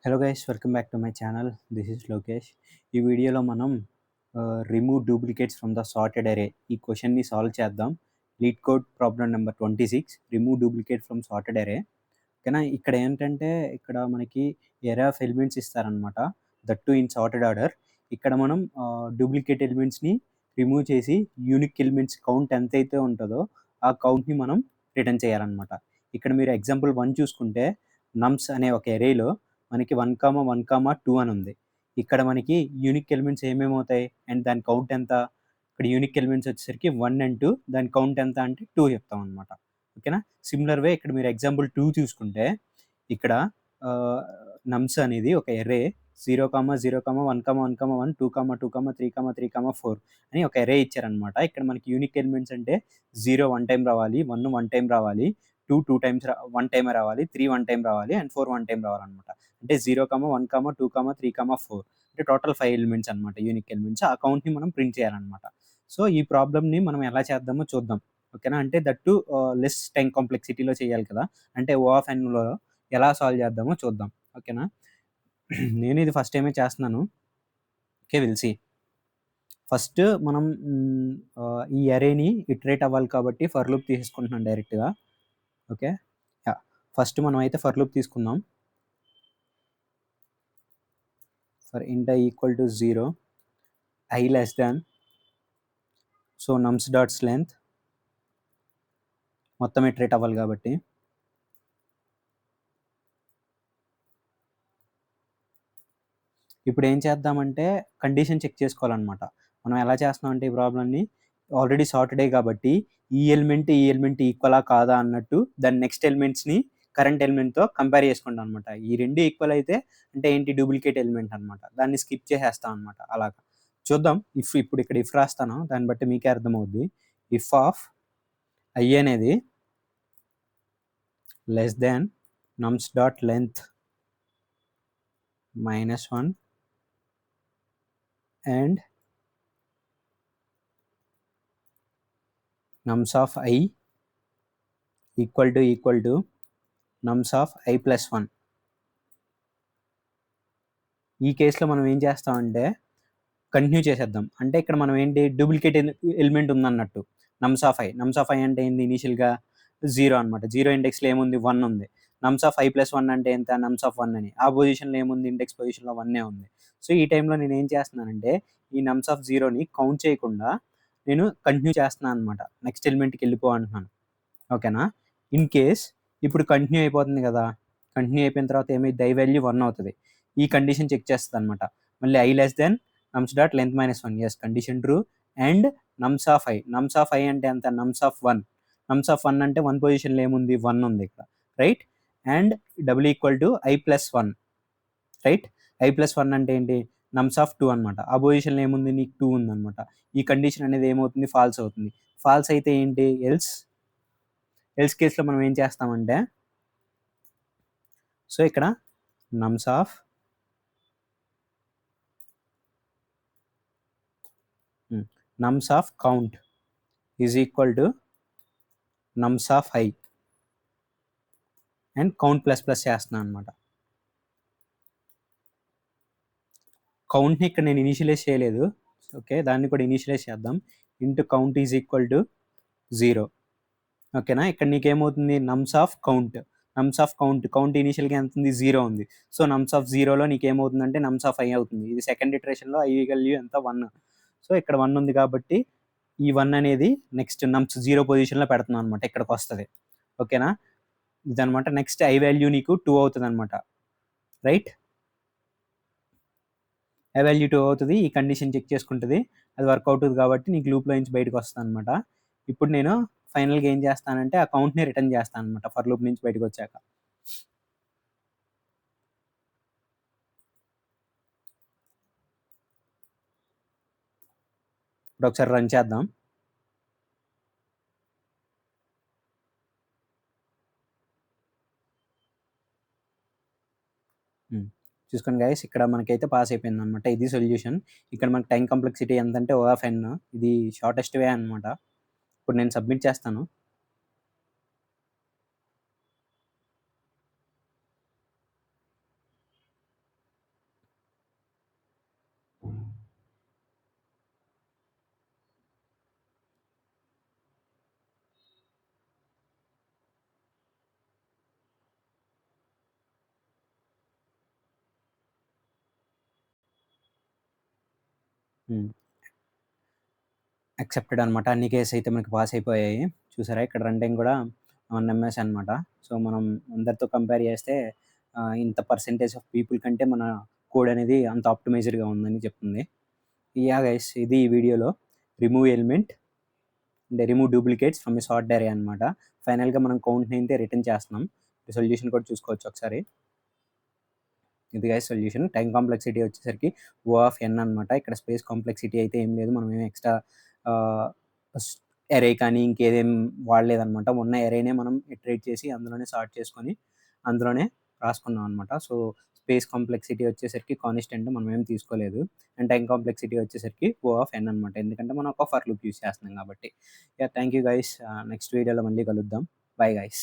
Hello guys, welcome back to my channel. This is Lokesh. ఈ వీడియోలో మనం remove duplicates from the sorted అరే ఈ క్వశ్చన్ని సాల్వ్ చేద్దాం. Lead code problem number 26, remove duplicate from sorted అరే. ఓకేనా, ఇక్కడ ఏంటంటే ఇక్కడ మనకి ఎరే ఆఫ్ ఎలిమెంట్స్ ఇస్తారనమాట, that to in sorted order. ఇక్కడ మనం డూప్లికేట్ ఎలిమెంట్స్ని రిమూవ్ చేసి యూనిక్ ఎలిమెంట్స్ కౌంట్ ఎంతైతే ఉంటుందో ఆ కౌంట్ని మనం రిటర్న్ చేయాలన్నమాట. ఇక్కడ మీరు ఎగ్జాంపుల్ 1 చూసుకుంటే నమ్స్ అనే ఒక ఎరేలో మనకి 1,1,2 అని ఉంది. ఇక్కడ మనకి యూనిక్ ఎలిమెంట్స్ ఏమేమి అవుతాయి అండ్ దాని కౌంట్ ఎంత? ఇక్కడ యూనిక్ ఎలిమెంట్స్ వచ్చేసరికి 1 అండ్ 2, దాని కౌంట్ ఎంత అంటే 2 చెప్తాం అనమాట. ఓకేనా, సిమిలర్ వే ఇక్కడ మీరు ఎగ్జాంపుల్ 2 చూసుకుంటే ఇక్కడ నమ్స్ అనేది ఒక ఎరే 0, 0, 1, 1, 1, 2, 2, 3, 3, 4 అని ఒక ఎరే ఇచ్చారనమాట. ఇక్కడ మనకి యూనిక్ ఎలిమెంట్స్ అంటే 0 1 టైం రావాలి, 1 1 టైం రావాలి, 2 2 టైమ్స్ 1 టైం రావాలి, 3 1 టైం రావాలి అండ్ 4 1 టైం రావాలన్నమాట. అంటే 0, 1, 2, 3, 4 అంటే టోటల్ 5 ఎలిమెంట్స్ అనమాట, యూనిక్ ఎలిమెంట్స్. ఆ కౌంట్ని మనం ప్రింట్ చేయాలన్నమాట. సో ఈ ప్రాబ్లమ్ని మనం ఎలా చేద్దామో చూద్దాం. ఓకేనా, అంటే దట్టు లెస్ టైం కాంప్లెక్సిటీలో చేయాలి కదా, అంటే O ఆఫ్ Nలో ఎలా సాల్వ్ చేద్దామో చూద్దాం. ఓకేనా, నేను ఇది ఫస్ట్ టైమే చేస్తున్నాను. Okay, will see. ఫస్ట్ మనం ఈ అరేని ఇటరేట్ అవ్వాలి కాబట్టి ఫర్ లూప్ తీసుకుంటున్నాం డైరెక్ట్గా. ఓకే, ఫస్ట్ మనం అయితే ఫర్ లూప్ తీసుకుందాం. For int I equal to 0, I less than, so nums dots length మొత్తం ఇటరేట్ అవ్వాలి కాబట్టి ఇప్పుడు ఏం చేద్దామంటే కండిషన్ చెక్ చేసుకోవాలన్నమాట. మనం ఎలా చేస్తున్నామంటే ఈ ప్రాబ్లమ్ని ఆల్రెడీ సార్టెడే కాబట్టి ఈ ఎలిమెంట్ ఈక్వలా కాదా అన్నట్టు దాని నెక్స్ట్ ఎలిమెంట్స్ని కరెంట్ ఎలిమెంట్తో కంపేర్ చేసుకుంటాం అనమాట. ఈ రెండు ఈక్వల్ అయితే అంటే ఏంటి, డూప్లికేట్ ఎలిమెంట్ అనమాట, దాన్ని స్కిప్ చేసేస్తాం అనమాట. అలాగా చూద్దాం. ఇప్పుడు ఇక్కడ ఇఫ్ రాస్తాను, దాన్ని బట్టి మీకే అర్థమవుద్ది. ఇఫ్ ఆఫ్ I అనేది less than nums dot length -1 and nums of I equal to nums of I plus 1. ఈ కేసులో మనం ఏం చేస్తామంటే కంటిన్యూ చేసేద్దాం. అంటే ఇక్కడ మనం ఏంటి, డూప్లికేట్ ఎలిమెంట్ ఉందన్నట్టు. నమ్స్ ఆఫ్ ఐ అంటే ఏంది, ఇనీషియల్గా 0 అనమాట. 0 ఇండెక్స్లో ఏముంది, 1 ఉంది. నమ్స్ ఆఫ్ I ప్లస్ 1 అంటే ఎంత, నమ్స్ ఆఫ్ 1 అని. ఆ పొజిషన్లో ఏముంది, ఇండెక్స్ పొజిషన్లో 1 ఉంది. సో ఈ టైంలో నేను ఏం చేస్తున్నానంటే ఈ నమ్స్ ఆఫ్ 0ని కౌంట్ చేయకుండా నేను కంటిన్యూ చేస్తున్నాను అనమాట. నెక్స్ట్ ఎలిమెంట్కి వెళ్ళిపో అంటున్నాను. ఓకేనా, ఇన్ కేస్ ఇప్పుడు కంటిన్యూ అయిపోతుంది కదా, కంటిన్యూ అయిపోయిన తర్వాత ఏమైంది, I వాల్యూ 1 అవుతుంది. ఈ కండిషన్ చెక్ చేస్తుంది అనమాట. మళ్ళీ I less than nums dot length -1, yes condition true. And nums of I అంటే ఎంత, nums ఆఫ్ 1 అంటే 1 పొజిషన్లో ఏముంది, 1 ఉంది ఇక్కడ, right. And double equal to I plus 1, right. I plus 1 అంటే ఏంటి, nums ఆఫ్ 2 అనమాట. ఆ పొజిషన్లో ఏముంది, నీకు 2 ఉందన్నమాట. ఈ కండిషన్ అనేది ఏమవుతుంది, ఫాల్స్ అవుతుంది. ఫాల్స్ అయితే ఏంటి, ఎల్స్ కేసులో మనం ఏం చేస్తామంటే సో ఇక్కడ nums of count is equal to nums of I and count plus చేస్తున్నాను అనమాట. కౌంట్ని ఇక్కడ నేను ఇనిషియలైజ్ చేయలేదు. ఓకే, దాన్ని కూడా ఇనిషియలైజ్ చేద్దాం. Into count is equal to 0. ఓకేనా, ఇక్కడ నీకేమవుతుంది, నమ్స్ ఆఫ్ కౌంట్ ఇనిషియల్గా ఎంత ఉంది, 0 ఉంది. సో నమ్స్ ఆఫ్ 0లో నీకేమవుతుందంటే నమ్స్ ఆఫ్ I అవుతుంది. ఇది సెకండ్ ఇటరేషన్లో I వాల్యూ ఎంత, 1. సో ఇక్కడ 1 ఉంది కాబట్టి ఈ 1 అనేది నెక్స్ట్ నమ్స్ 0 పొజిషన్లో పెడుతున్నాం అనమాట, ఇక్కడికి వస్తుంది. ఓకేనా, ఇదనమాట. నెక్స్ట్ I వాల్యూ నీకు 2 అవుతుంది అనమాట, రైట్. I వాల్యూ 2 అవుతుంది. ఈ కండిషన్ చెక్ చేసుకుంటుంది, అది వర్క్ అవుతుంది కాబట్టి నీకు లూప్లో నుంచి బయటకు వస్తుంది అనమాట. ఇప్పుడు నేను ఫైనల్గా ఏం చేస్తానంటే ఆ కౌంట్ని రిటర్న్ చేస్తాను అనమాట ఫర్ లూప్ నుంచి బయటకు వచ్చాక. ఇప్పుడు ఒకసారి రన్ చేద్దాం. చూసుకోండి గైస్, ఇక్కడ మనకైతే పాస్ అయిపోయింది అనమాట. ఇది సొల్యూషన్. ఇక్కడ మనకి టైం కాంప్లెక్సిటీ ఎంత అంటే O ఆఫ్ N, ఇది షార్టెస్ట్ వే అనమాట. ఇప్పుడు నేను సబ్మిట్ చేస్తాను. యాక్సెప్టెడ్ అనమాట. అన్ని కేసెస్ అయితే మనకి పాస్ అయిపోయాయి. చూసారా ఇక్కడ రన్ టైమ్ కూడా 1 ఎంఎస్ అనమాట. సో, మనం అందరితో కంపేర్ చేస్తే ఇంత పర్సెంటేజ్ ఆఫ్ పీపుల్ కంటే మన కోడ్ అనేది అంత ఆప్టిమైజ్డ్‌గా ఉందని చెప్తుంది. యాహ్! గైస్ ఇది ఈ వీడియోలో రిమూవ్ ఎలిమెంట్ అంటే remove duplicates from a sort అరే అనమాట. ఫైనల్‌గా మనం కౌంట్‌ని అయితే రిటర్న్ చేస్తున్నాం. సొల్యూషన్ కూడా చూసుకోవచ్చు ఒకసారి. ఇది గైస్ సొల్యూషన్. టైమ్ కాంప్లెక్సిటీ వచ్చేసరికి O ఆఫ్ n అనమాట. ఇక్కడ స్పేస్ కాంప్లెక్సిటీ అయితే ఏం లేదు. మనం ఏం ఎక్స్‌ట్రా ఆహ్, స్ అరే కానీ ఇంకేదేం వాడలేదనమాట. ఉన్న అరేనే మనం ఇటరేట్ చేసి అందులోనే సార్ట్ చేసుకొని అందులోనే రాసుకున్నాం అనమాట. సో, స్పేస్ కాంప్లెక్సిటీ వచ్చేసరికి కాన్స్టెంట్ మనం ఏం తీసుకోలేదు. అండ్ టైమ్ కాంప్లెక్సిటీ వచ్చేసరికి O ఆఫ్ n అనమాట. ఎందుకంటే మనం ఒక ఫర్ లూప్ యూజ్ చేస్తున్నాం కాబట్టి. Yeah! Thank you guys. Next వీడియోలో మళ్ళీ కలుద్దాం. Bye guys.